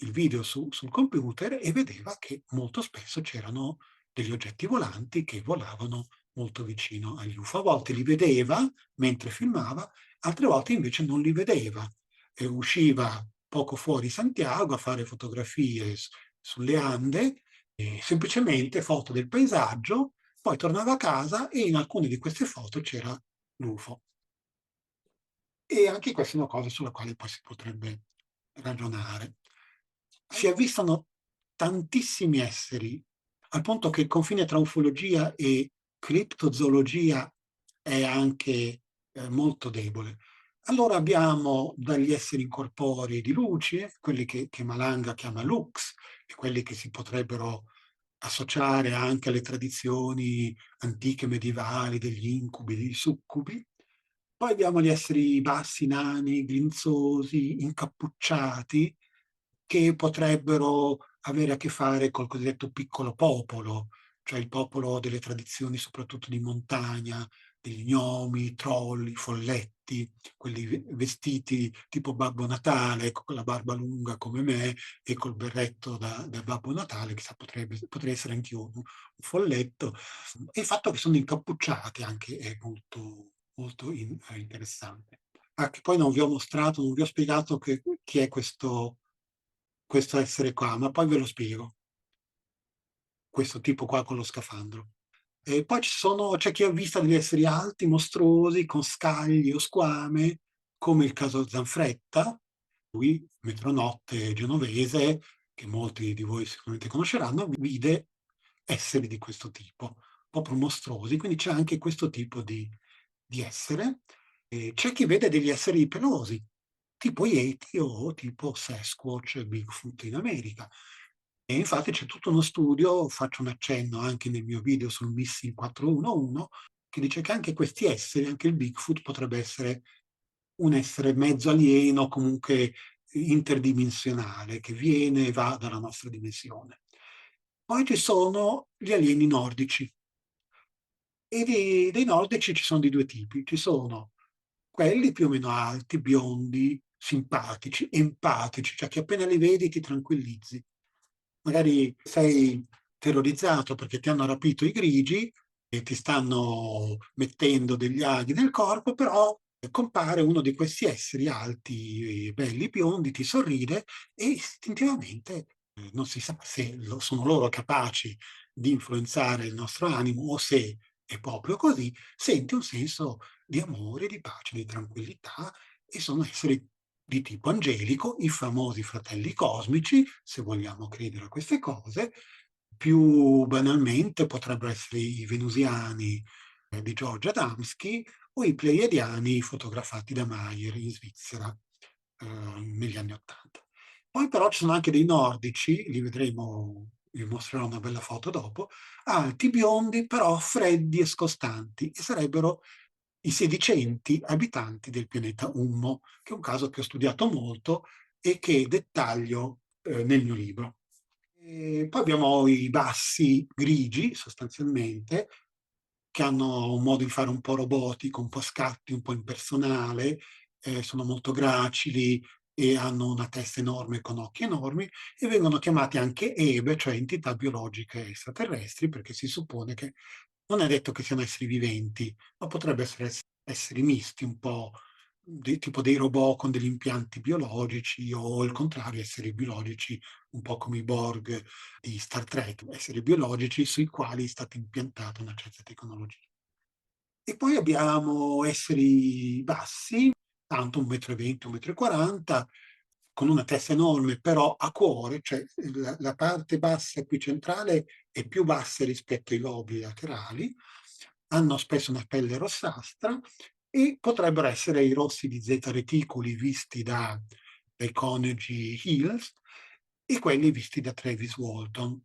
il video sul computer e vedeva che molto spesso c'erano degli oggetti volanti che volavano molto vicino agli UFO. A volte li vedeva mentre filmava, altre volte invece non li vedeva e usciva poco fuori Santiago a fare fotografie sulle Ande, semplicemente foto del paesaggio, poi tornava a casa e in alcune di queste foto c'era l'UFO. E anche questa è una cosa sulla quale poi si potrebbe ragionare. Si avvistano tantissimi esseri, al punto che il confine tra ufologia e criptozoologia è anche molto debole. Allora abbiamo dagli esseri incorporei di luce, quelli che Malanga chiama lux, e quelli che si potrebbero associare anche alle tradizioni antiche medievali degli incubi, dei succubi. Poi abbiamo gli esseri bassi, nani, grinzosi, incappucciati, che potrebbero avere a che fare col cosiddetto piccolo popolo, cioè il popolo delle tradizioni soprattutto di montagna, degli gnomi, trolli, folletti, quelli vestiti tipo Babbo Natale, con la barba lunga come me e col berretto da Babbo Natale, chissà, potrei essere anch'io un folletto. E il fatto che sono incappucciati anche è molto interessante. Ah, che poi non vi ho mostrato, non vi ho spiegato chi è questo essere qua, ma poi ve lo spiego, questo tipo qua con lo scafandro. E poi c'è chi ha visto degli esseri alti, mostruosi, con scagli o squame, come il caso Zanfretta, lui, metronotte genovese, che molti di voi sicuramente conosceranno, vide esseri di questo tipo, proprio mostruosi, quindi c'è anche questo tipo di essere. E c'è chi vede degli esseri pelosi, tipo Yeti o tipo Sasquatch, Bigfoot in America. E infatti c'è tutto uno studio, faccio un accenno anche nel mio video sul Missing 411, che dice che anche questi esseri, anche il Bigfoot potrebbe essere un essere mezzo alieno, comunque interdimensionale, che viene e va dalla nostra dimensione. Poi ci sono gli alieni nordici. E dei nordici ci sono di due tipi. Ci sono quelli più o meno alti, biondi, simpatici, empatici, cioè che appena li vedi ti tranquillizzi. Magari sei terrorizzato perché ti hanno rapito i grigi e ti stanno mettendo degli aghi nel corpo, però compare uno di questi esseri alti, belli, biondi, ti sorride e istintivamente non si sa se sono loro capaci di influenzare il nostro animo o se è proprio così, senti un senso di amore, di pace, di tranquillità e sono esseri di tipo angelico, i famosi fratelli cosmici, se vogliamo credere a queste cose. Più banalmente potrebbero essere i venusiani di George Adamski o i pleiadiani fotografati da Mayer in Svizzera negli anni '80. Poi però ci sono anche dei nordici, li vedremo, vi mostrerò una bella foto dopo, alti, biondi, però freddi e scostanti, e sarebbero i sedicenti abitanti del pianeta Ummo, che è un caso che ho studiato molto e che dettaglio nel mio libro. E poi abbiamo i bassi grigi, sostanzialmente, che hanno un modo di fare un po' robotico, un po' a scatti, un po' impersonale, sono molto gracili e hanno una testa enorme con occhi enormi e vengono chiamati anche EBE, cioè entità biologiche extraterrestri, perché si suppone che non è detto che siano esseri viventi, ma potrebbe essere esseri misti, un po' tipo dei robot con degli impianti biologici o il contrario, esseri biologici, un po' come i Borg di Star Trek, esseri biologici sui quali è stata impiantata una certa tecnologia. E poi abbiamo esseri bassi, tanto 1,20 m, 1,40 m, con una testa enorme, però a cuore, cioè la parte bassa qui centrale è più bassa rispetto ai lobi laterali, hanno spesso una pelle rossastra e potrebbero essere i rossi di Z reticuli visti dai coniugi Hills e quelli visti da Travis Walton.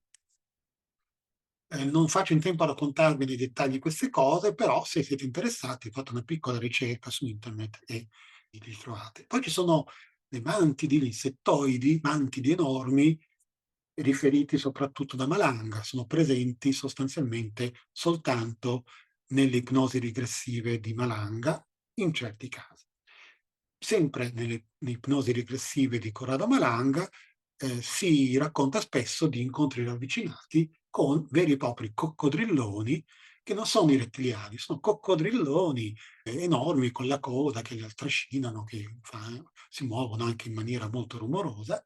Non faccio in tempo a raccontarvi nei dettagli queste cose, però se siete interessati fate una piccola ricerca su internet e li trovate. Poi ci sono le mantidi, gli insettoidi, mantidi enormi, riferiti soprattutto da Malanga, sono presenti sostanzialmente soltanto nelle ipnosi regressive di Malanga, in certi casi. Sempre nelle ipnosi regressive di Corrado Malanga si racconta spesso di incontri ravvicinati con veri e propri coccodrilloni che non sono i rettiliani, sono coccodrilloni enormi con la coda che li trascinano, si muovono anche in maniera molto rumorosa.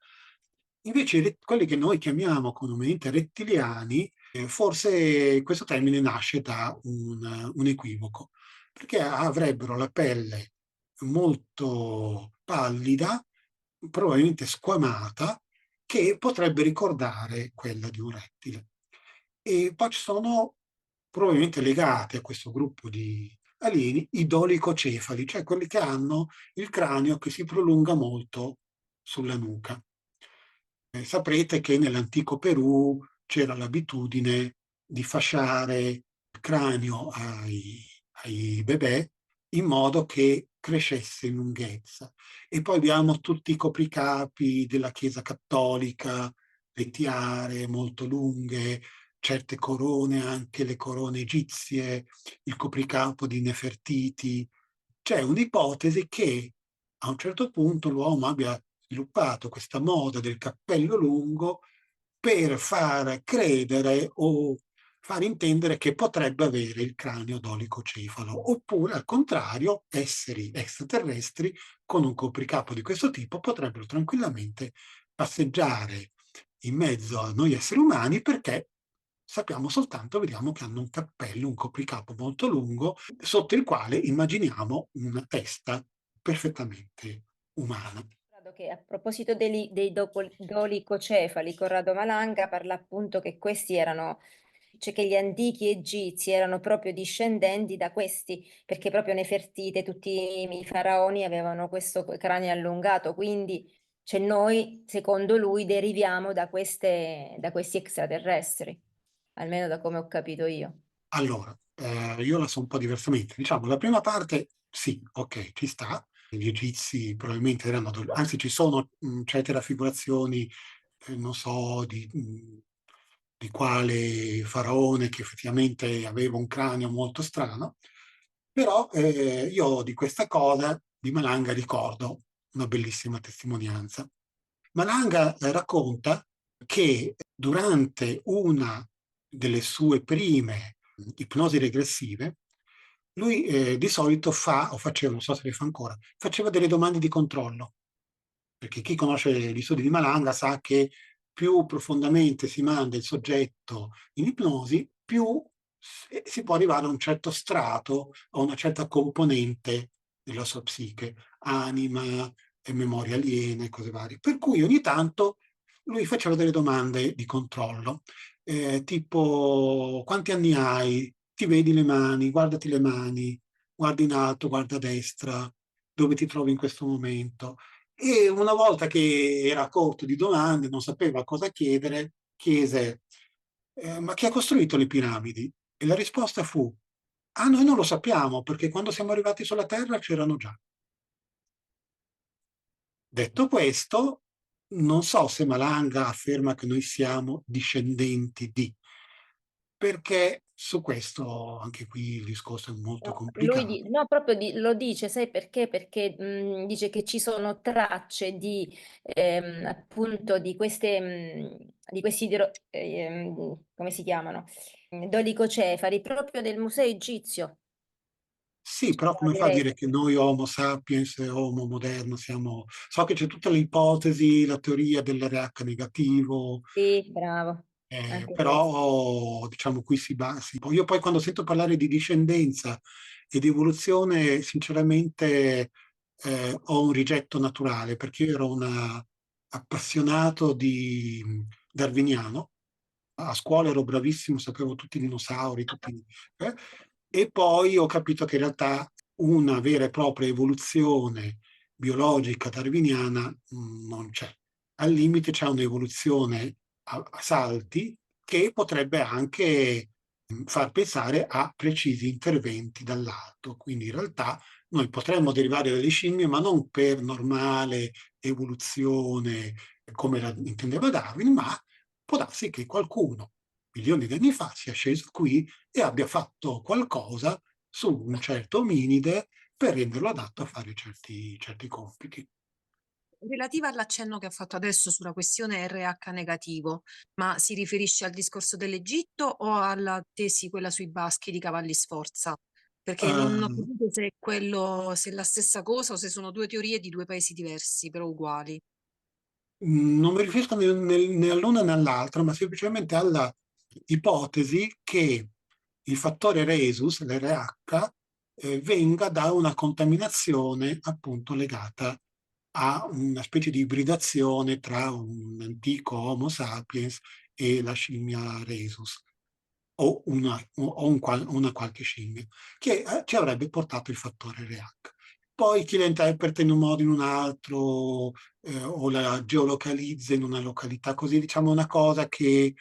Invece quelli che noi chiamiamo comunemente rettiliani, forse questo termine nasce da un equivoco, perché avrebbero la pelle molto pallida, probabilmente squamata, che potrebbe ricordare quella di un rettile. E poi ci sono, probabilmente legati a questo gruppo di alieni, i dolicocefali, cioè quelli che hanno il cranio che si prolunga molto sulla nuca. Saprete che nell'antico Perù c'era l'abitudine di fasciare il cranio ai bebè in modo che crescesse in lunghezza. E poi abbiamo tutti i copricapi della Chiesa cattolica, le tiare molto lunghe, certe corone, anche le corone egizie, il copricapo di Nefertiti. C'è un'ipotesi che a un certo punto l'uomo abbia sviluppato questa moda del cappello lungo per far credere o far intendere che potrebbe avere il cranio dolicocefalo, oppure al contrario, esseri extraterrestri con un copricapo di questo tipo potrebbero tranquillamente passeggiare in mezzo a noi esseri umani perché sappiamo soltanto, vediamo che hanno un cappello, un copricapo molto lungo, sotto il quale immaginiamo una testa perfettamente umana. Che a proposito dei dolicocefali, Corrado Malanga parla appunto che questi erano, cioè che gli antichi egizi erano proprio discendenti da questi, perché proprio Nefertite, tutti i faraoni avevano questo cranio allungato, quindi cioè noi, secondo lui, deriviamo da questi extraterrestri, almeno da come ho capito io. Allora, io la so un po' diversamente. Diciamo, la prima parte sì, ok, ci sta. Gli egizi probabilmente erano, anzi ci sono certe raffigurazioni, non so, di quale faraone che effettivamente aveva un cranio molto strano, però io di questa cosa di Malanga ricordo una bellissima testimonianza. Malanga racconta che durante una delle sue prime ipnosi regressive, lui di solito fa, o faceva, non so se le fa ancora, faceva delle domande di controllo, perché chi conosce gli studi di Malanga sa che più profondamente si manda il soggetto in ipnosi, più si può arrivare a un certo strato, a una certa componente della sua psiche, anima, memoria aliena e cose varie. Per cui ogni tanto lui faceva delle domande di controllo, tipo quanti anni hai? Ti vedi le mani? Guardati le mani, guarda in alto, guarda a destra, dove ti trovi in questo momento. E una volta che era corto di domande, non sapeva cosa chiedere, chiese, ma chi ha costruito le piramidi? E la risposta fu, ah, noi non lo sappiamo, perché quando siamo arrivati sulla Terra c'erano già. Detto questo, non so se Malanga afferma che noi siamo discendenti di, perché su questo anche qui il discorso è molto No, complicato. no, proprio lo dice, sai perché? Perché dice che ci sono tracce di appunto di di questi come si chiamano? Dolicocefali proprio del museo egizio. Sì, Ci però sono come dei fa a dire che rettili. noi Homo sapiens e Homo moderno siamo... So che c'è tutta l'ipotesi, la teoria dell'RH negativo, Sì, bravo, anche questo. però diciamo qui si basa. Io poi quando sento parlare di discendenza e di evoluzione, sinceramente ho un rigetto naturale, perché io ero un appassionato di darwiniano. A scuola ero bravissimo, sapevo tutti i dinosauri, eh, e poi ho capito che in realtà una vera e propria evoluzione biologica darwiniana non c'è. Al limite c'è un'evoluzione a salti che potrebbe anche far pensare a precisi interventi dall'alto. Quindi in realtà noi potremmo derivare dalle scimmie, ma non per normale evoluzione come la intendeva Darwin, ma può darsi che qualcuno, milioni di anni fa, sia sceso qui e abbia fatto qualcosa su un certo ominide per renderlo adatto a fare certi compiti. Relativa all'accenno che ha fatto adesso sulla questione RH negativo, ma si riferisce al discorso dell'Egitto o alla tesi quella sui baschi di Cavalli Sforza? Perché non ho Uh, capito se è quello, se è la stessa cosa o se sono due teorie di due paesi diversi, però uguali. Non mi riferisco né all'una né all'altra, ma semplicemente alla ipotesi che il fattore rhesus, l'RH, venga da una contaminazione appunto legata a una specie di ibridazione tra un antico Homo sapiens e la scimmia rhesus o una qualche scimmia, che ci avrebbe portato il fattore RH. Poi chi la interpreta in un modo o in un altro, o la geolocalizza in una località così, diciamo una cosa che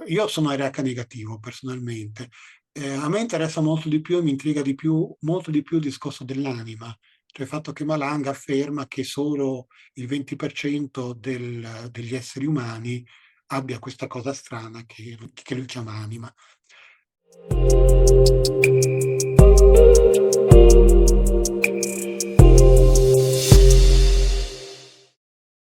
io sono RH negativo personalmente. A me interessa molto di più e mi intriga di più, molto di più il discorso dell'anima, cioè il fatto che Malanga afferma che solo il 20% degli esseri umani abbia questa cosa strana che lui chiama anima.